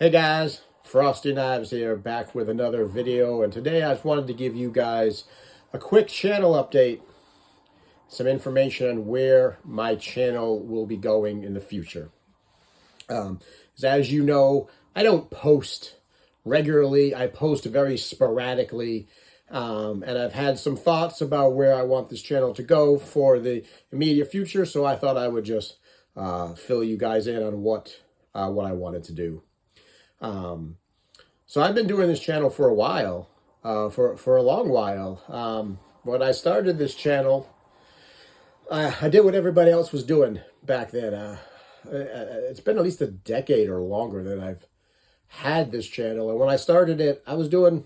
Hey guys, Frosty Knives here, back with another video, and today I just wanted to give you guys a quick channel update, some information on where my channel will be going in the future. 'Cause as you know, I don't post regularly, I post very sporadically, and I've had some thoughts about where I want this channel to go for the immediate future, so I thought I would just fill you guys in on what I wanted to do. So I've been doing this channel for a while, for a long while. When I started this channel, I did what everybody else was doing back then. It's been at least a decade or longer that I've had this channel. And when I started it, I was doing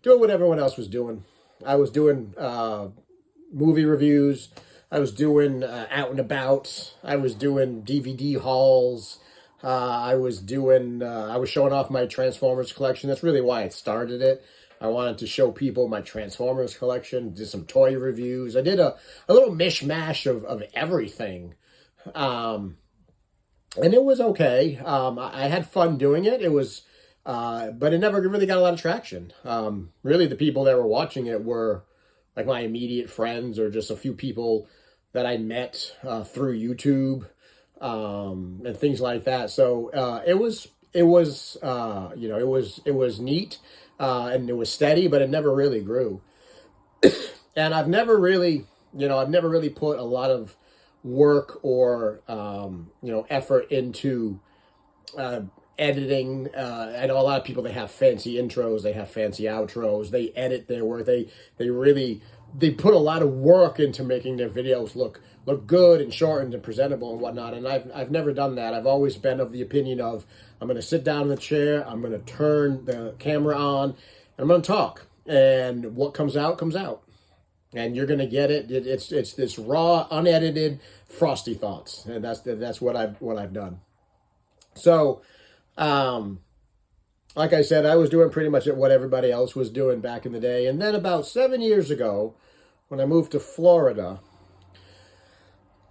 what everyone else was doing. I was doing movie reviews. I was doing out and about. I was doing DVD hauls. I was showing off my Transformers collection. That's really why I started it. I wanted to show people my Transformers collection, did some toy reviews. I did a little mishmash of everything. And it was okay. I had fun doing it. It was, but it never really got a lot of traction. Really the people that were watching it were like my immediate friends or just a few people that I met through YouTube. And things like that. So it was neat, and it was steady, but it never really grew. And I've never really put a lot of work or effort into editing. I know a lot of people, they have fancy intros, they have fancy outros, they edit their work, they put a lot of work into making their videos look good and shortened and presentable and whatnot. And I've never done that. I've always been of the opinion of, I'm going to sit down in the chair, I'm going to turn the camera on, and I'm going to talk. And what comes out, comes out. And you're going to get it. It's this raw, unedited, frosty thoughts. And that's what I've done. So, like I said, I was doing pretty much what everybody else was doing back in the day. And then about 7 years ago, when I moved to Florida,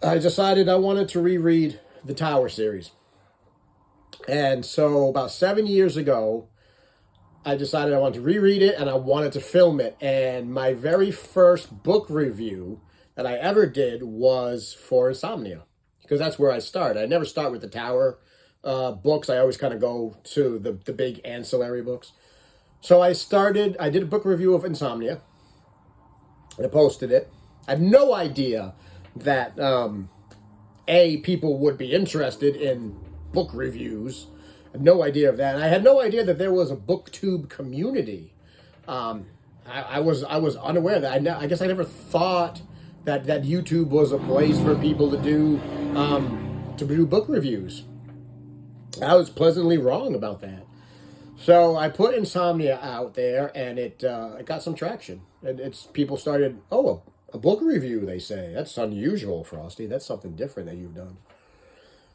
I decided I wanted to reread the Tower series. And so about 7 years ago, I decided I wanted to reread it and I wanted to film it. And my very first book review that I ever did was for Insomnia, because that's where I start. I never start with the Tower books. I always kind of go to the big ancillary books. So I did a book review of Insomnia. I posted it. I had no idea that people would be interested in book reviews. I had no idea of that. And I had no idea that there was a BookTube community. I was unaware of that. I guess I never thought that YouTube was a place for people to do book reviews. I was pleasantly wrong about that. So I put Insomnia out there, and it got some traction. And people started, a book review, they say. That's unusual, Frosty. That's something different that you've done.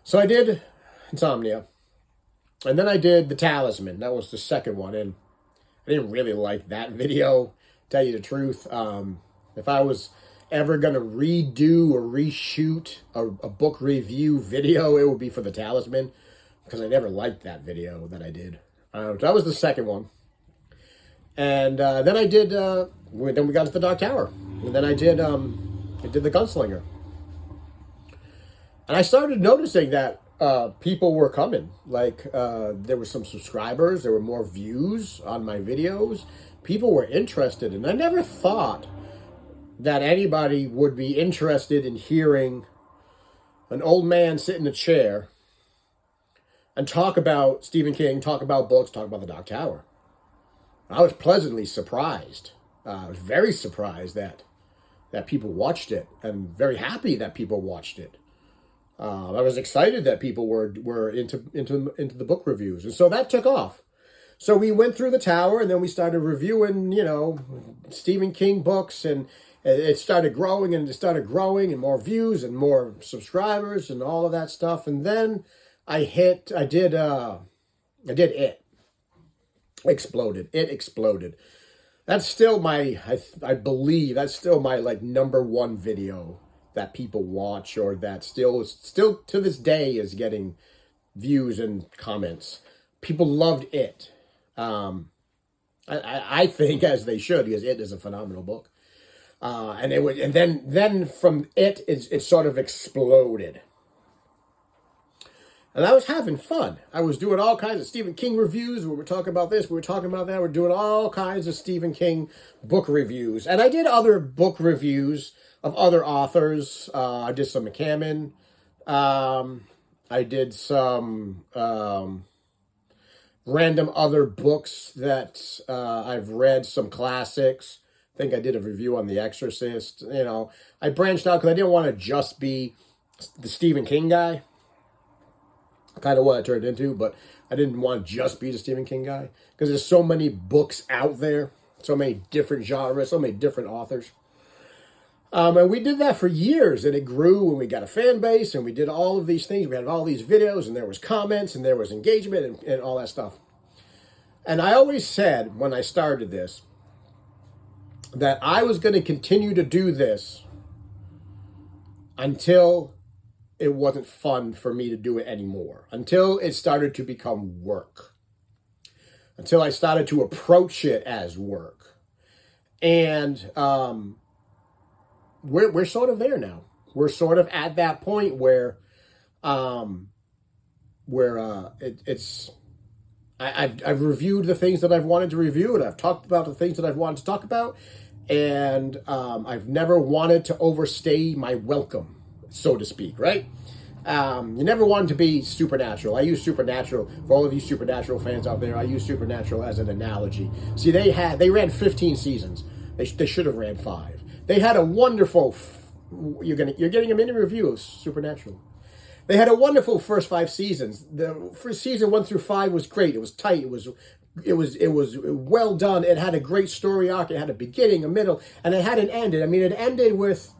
So I did Insomnia. And then I did The Talisman. That was the second one. And I didn't really like that video, to tell you the truth. If I was ever going to redo or reshoot a book review video, it would be for The Talisman, because I never liked that video that I did. That was the second one. And then I did, then we got to the Dark Tower. And then I did the Gunslinger. And I started noticing that people were coming. Like, there were some subscribers, there were more views on my videos. People were interested, and I never thought that anybody would be interested in hearing an old man sit in a chair and talk about Stephen King, talk about books, talk about the Dark Tower. I was pleasantly surprised. I was very surprised that people watched it, and very happy that people watched it. I was excited that people were into the book reviews, and so that took off. So we went through the Tower, and then we started reviewing, Stephen King books, and it started growing, and more views and more subscribers and all of that stuff. And then I did It. Exploded. It exploded. That's still I believe that's still my number one video that people watch, or that still to this day is getting views and comments. people loved it. I think, as they should, because it is a phenomenal book. And then from it sort of exploded. And I was having fun. I was doing all kinds of Stephen King reviews. We were talking about this. We were talking about that. We're doing all kinds of Stephen King book reviews. And I did other book reviews of other authors. I did some McCammon. I did some random other books that I've read, some classics. I think I did a review on The Exorcist. You know, I branched out because I didn't want to just be the Stephen King guy. Kind of what I turned into, but I didn't want to just be the Stephen King guy because there's so many books out there, so many different genres, so many different authors. And we did that for years, and it grew, and we got a fan base, and we did all of these things. We had all these videos, and there was comments, and there was engagement, and all that stuff. And I always said when I started this that I was going to continue to do this until it wasn't fun for me to do it anymore, until it started to become work, until I started to approach it as work. And we're sort of there now. We're sort of at that point where I've reviewed the things that I've wanted to review, and I've talked about the things that I've wanted to talk about, and I've never wanted to overstay my welcome, so to speak, right? You never wanted to be Supernatural. I use Supernatural, for all of you Supernatural fans out there, I use Supernatural as an analogy. See, they ran 15 seasons. They should have ran 5. They had a wonderful, you're getting a mini review of Supernatural. They had a wonderful first 5 seasons. The first season 1 through 5 was great. It was tight. It was well done. It had a great story arc. It had a beginning, a middle, and it had an end. I mean, it ended with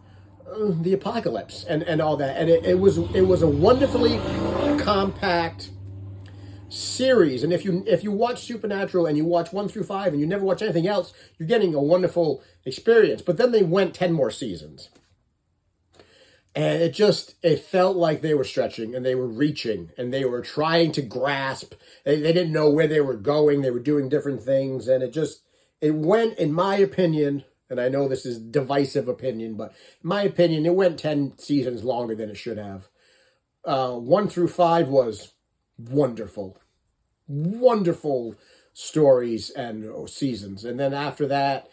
the apocalypse and all that, and it was a wonderfully compact series. And if you watch Supernatural and you watch 1 through 5 and you never watch anything else, you're getting a wonderful experience. But then they went 10 more seasons, and it felt like they were stretching and they were reaching and they were trying to grasp. They didn't know where they were going. They were doing different things, and it went, in my opinion. And I know this is divisive opinion, but in my opinion, it went 10 seasons longer than it should have. 1 through 5 was wonderful. Wonderful stories and seasons. And then after that,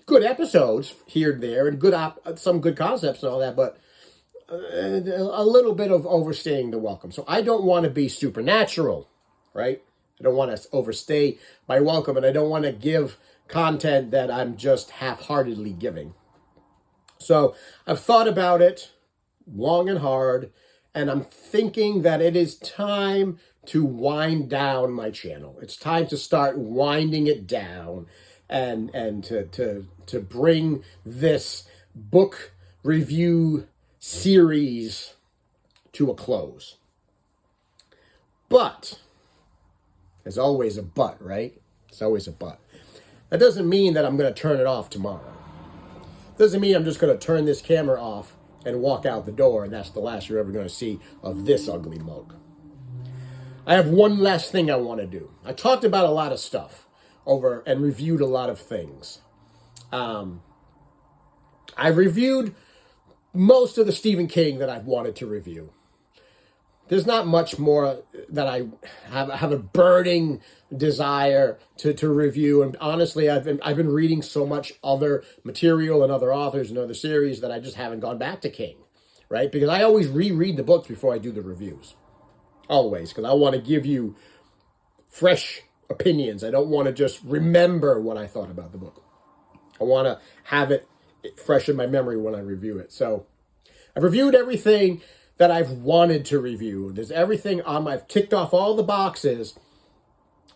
good episodes here and there, and some good concepts and all that, but a little bit of overstaying the welcome. So I don't want to be Supernatural, right? I don't want to overstay my welcome, and I don't want to give content that I'm just half-heartedly giving. So I've thought about it long and hard, and I'm thinking that it is time to wind down my channel. It's time to start winding it down and to bring this book review series to a close. But there's always a but, right? It's always a but. That doesn't mean that I'm going to turn it off tomorrow. Doesn't mean I'm just going to turn this camera off and walk out the door, and that's the last you're ever going to see of this ugly mug. I have one last thing I want to do. I talked about a lot of stuff over and reviewed a lot of things. I've reviewed most of the Stephen King that I've wanted to review. There's not much more that I have a burning desire to review. And honestly, I've been reading so much other material and other authors and other series that I just haven't gone back to King, right? Because I always reread the books before I do the reviews. Always, because I want to give you fresh opinions. I don't want to just remember what I thought about the book. I want to have it fresh in my memory when I review it. So I've reviewed everything that I've wanted to review. There's everything on I've ticked off all the boxes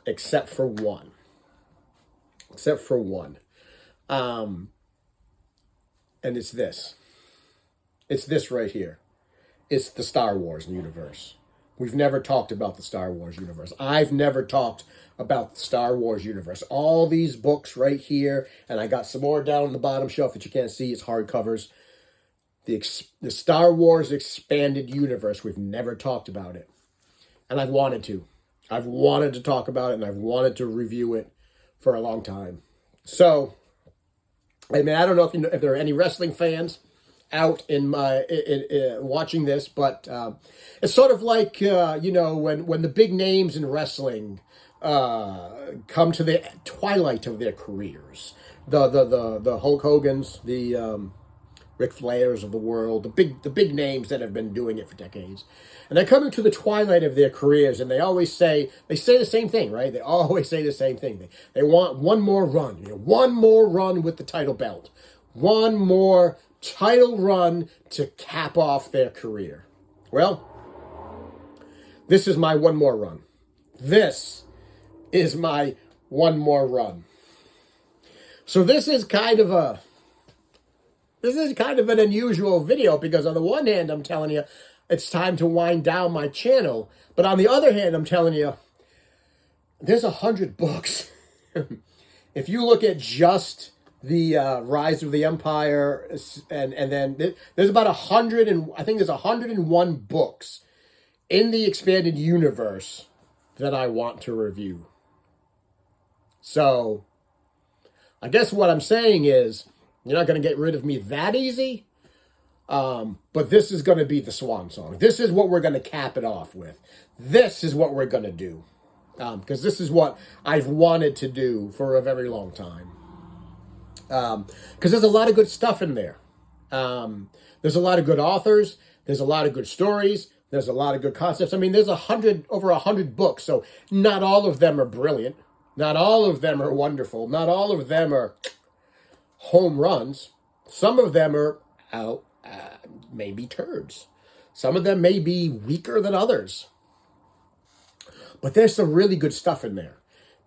except for one. And it's this. It's this right here. It's the Star Wars universe. We've never talked about the Star Wars universe. I've never talked about the Star Wars universe. All these books right here, and I got some more down on the bottom shelf that you can't see. It's hardcovers. The Star Wars expanded universe. We've never talked about it. And I've wanted to. I've wanted to talk about it and I've wanted to review it for a long time. So, I mean, I don't know if there are any wrestling fans out in watching this, but it's sort of like when the big names in wrestling come to the twilight of their careers, the Hulk Hogan's, the Ric Flairs of the world, the big names that have been doing it for decades, and they're coming to the twilight of their careers, and they say the same thing, right? They always say the same thing. They want one more run, one more run with the title belt, one more title run to cap off their career. Well, this is my one more run. This is my one more run. So this is kind of an unusual video, because on the one hand, I'm telling you, it's time to wind down my channel. But on the other hand, I'm telling you, there's 100 books. If you look at just the Rise of the Empire, and then there's about 100, and I think there's 101 books in the expanded universe that I want to review. So, I guess what I'm saying is, you're not going to get rid of me that easy, but this is going to be the swan song. This is what we're going to cap it off with. This is what we're going to do, because this is what I've wanted to do for a very long time. Because there's a lot of good stuff in there. There's a lot of good authors. There's a lot of good stories. There's a lot of good concepts. I mean, there's over 100 books, so not all of them are brilliant. Not all of them are wonderful. Not all of them are home runs. Some of them are maybe turds. Some of them may be weaker than others. But there's some really good stuff in there.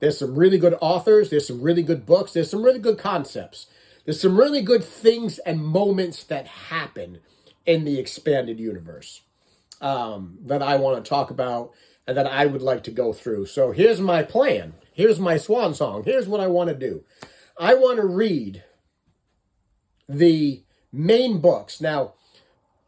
There's some really good authors. There's some really good books. There's some really good concepts. There's some really good things and moments that happen in the expanded universe that I want to talk about and that I would like to go through. So here's my plan. Here's my swan song. Here's what I want to do. I want to read the main books. Now,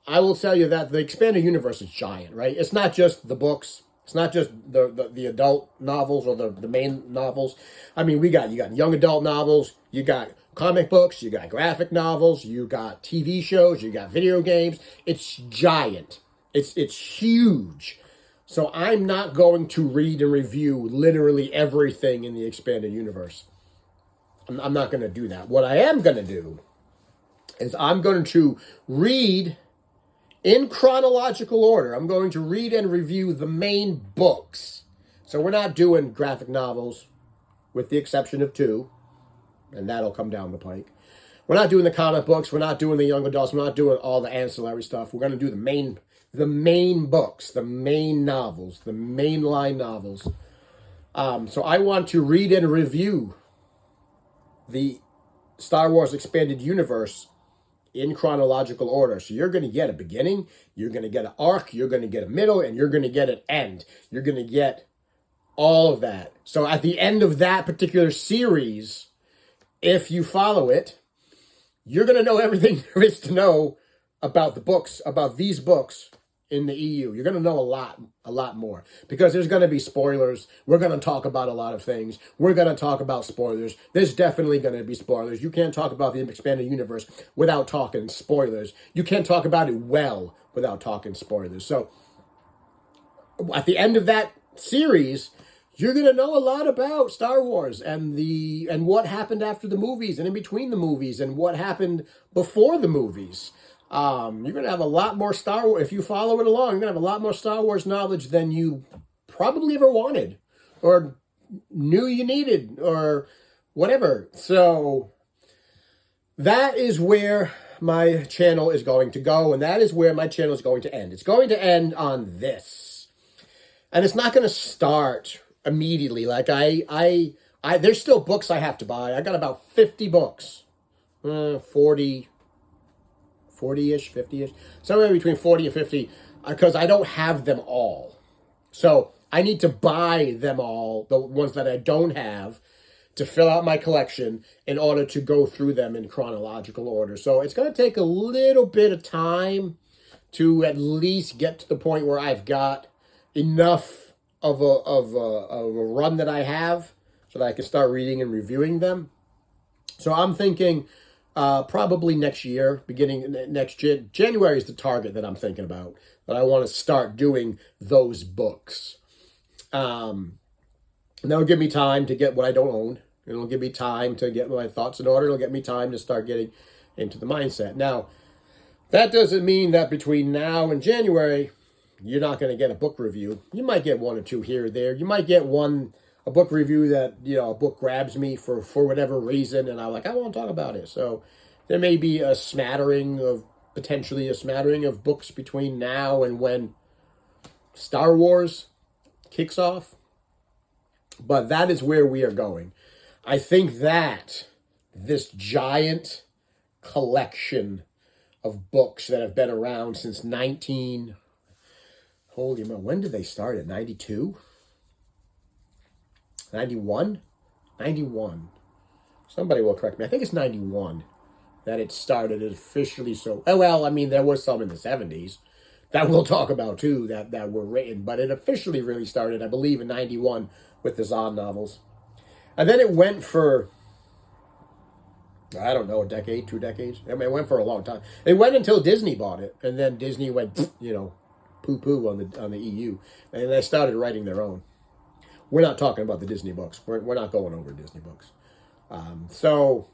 I will tell you that the expanded universe is giant, right? It's not just the books. It's not just the adult novels or the main novels. I mean, you got young adult novels, you got comic books, you got graphic novels, you got TV shows, you got video games. It's giant. It's huge. So I'm not going to read and review literally everything in the expanded universe. I'm not going to do that. What I am going to do is I'm going to read in chronological order. I'm going to read and review the main books. So we're not doing graphic novels, with the exception of 2, and that'll come down the pike. We're not doing the comic books. We're not doing the young adults. We're not doing all the ancillary stuff. We're going to do the main books, the main novels, the mainline novels. So I want to read and review the Star Wars Expanded Universe in chronological order. So you're going to get a beginning, you're going to get an arc, you're going to get a middle, and you're going to get an end. You're going to get all of that. So at the end of that particular series, if you follow it, you're going to know everything there is to know about the books, about these books in the EU. You're going to know a lot more, because there's going to be spoilers. We're going to talk about a lot of things. We're going to talk about spoilers. There's definitely going to be spoilers. You can't talk about the expanded universe without talking spoilers. You can't talk about it well without talking spoilers. So at the end of that series, you're going to know a lot about Star Wars and what happened after the movies and in between the movies and what happened before the movies. You're going to have a lot more Star Wars. If you follow it along, you're going to have a lot more Star Wars knowledge than you probably ever wanted or knew you needed or whatever. So that is where my channel is going to go, and that is where my channel is going to end. It's going to end on this. And it's not going to start immediately. Like there's still books I have to buy. I got about 50 books. 40-ish, 50-ish, somewhere between 40 and 50, because I don't have them all. So I need to buy them all, the ones that I don't have, to fill out my collection in order to go through them in chronological order. So it's going to take a little bit of time to at least get to the point where I've got enough of a run that I have, so that I can start reading and reviewing them. So I'm thinking probably next year, beginning next January is the target that I'm thinking about, that I want to start doing those books. And that'll give me time to get what I don't own. It'll give me time to get my thoughts in order. It'll get me time to start getting into the mindset. Now, that doesn't mean that between now and January, you're not going to get a book review. You might get one or two here or there. You might get a book review that, a book grabs me for whatever reason, and I'm like, I want to talk about it. So there may be potentially a smattering of books between now and when Star Wars kicks off. But that is where we are going. I think that this giant collection of books that have been around since holy man, when did they start it? 92? 91? 91. Somebody will correct me. I think it's 91 that it started officially. So, well, I mean, there was some in the 70s that we'll talk about too that were written, but it officially really started, I believe, in 91 with the Zahn novels. And then it went for, I don't know, a decade, 2 decades. I mean, it went for a long time. It went until Disney bought it, and then Disney went, poo-poo on the EU, and they started writing their own. We're not talking about the Disney books. We're not going over Disney books. So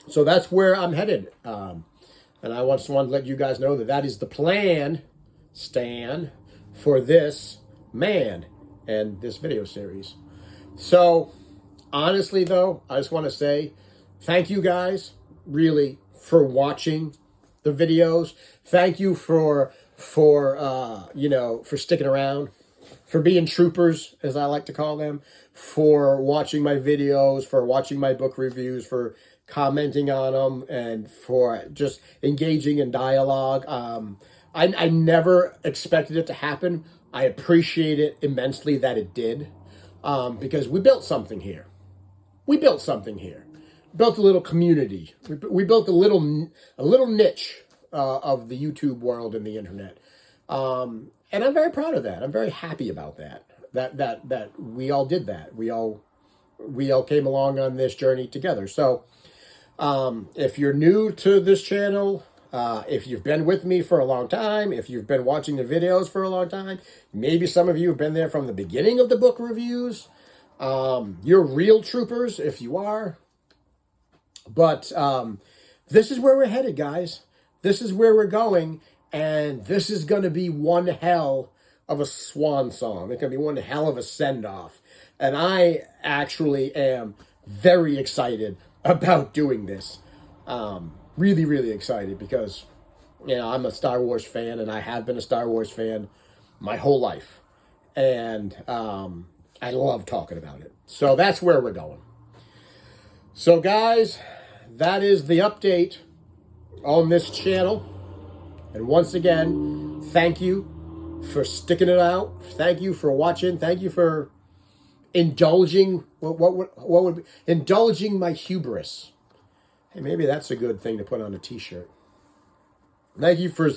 that's where I'm headed. And I just want to let you guys know that is the plan, Stan, for this man and this video series. So, honestly, though, I just want to say thank you guys, really, for watching the videos. Thank you for sticking around, for being troopers, as I like to call them, for watching my videos, for watching my book reviews, for commenting on them, and for just engaging in dialogue. I never expected it to happen. I appreciate it immensely that it did, because we built something here. We built a little community. We built a little niche of the YouTube world and the internet. And I'm very proud of that. I'm very happy about that. That we all did that. We all came along on this journey together. So, if you're new to this channel, if you've been with me for a long time, if you've been watching the videos for a long time, maybe some of you have been there from the beginning of the book reviews. You're real troopers if you are. But this is where we're headed, guys. This is where we're going, and this is going to be one hell of a swan song. It's going to be one hell of a send-off. And I actually am very excited about doing this. Really, really excited because, I'm a Star Wars fan, and I have been a Star Wars fan my whole life. And I love talking about it. So that's where we're going. So, guys, that is the update on this channel. And once again, thank you for sticking it out. Thank you for watching. Thank you for indulging indulging my hubris. Hey, maybe that's a good thing to put on a t-shirt. Thank you for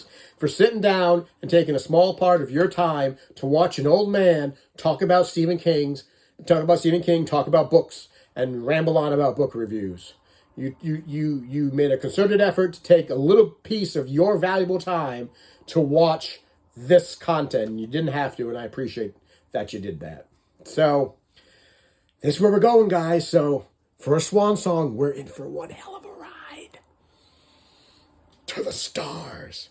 sitting down and taking a small part of your time to watch an old man talk about Stephen King, talk about books, and ramble on about book reviews. You made a concerted effort to take a little piece of your valuable time to watch this content. You didn't have to, and I appreciate that you did that. So, this is where we're going, guys. So, for a swan song, we're in for one hell of a ride to the stars.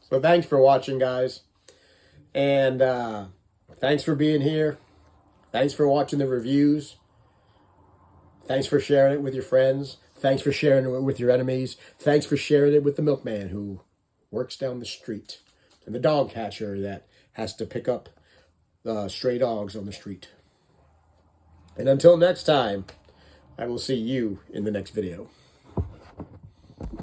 So, thanks for watching, guys. And thanks for being here. Thanks for watching the reviews. Thanks for sharing it with your friends. Thanks for sharing it with your enemies. Thanks for sharing it with the milkman who works down the street. And the dog catcher that has to pick up stray dogs on the street. And until next time, I will see you in the next video.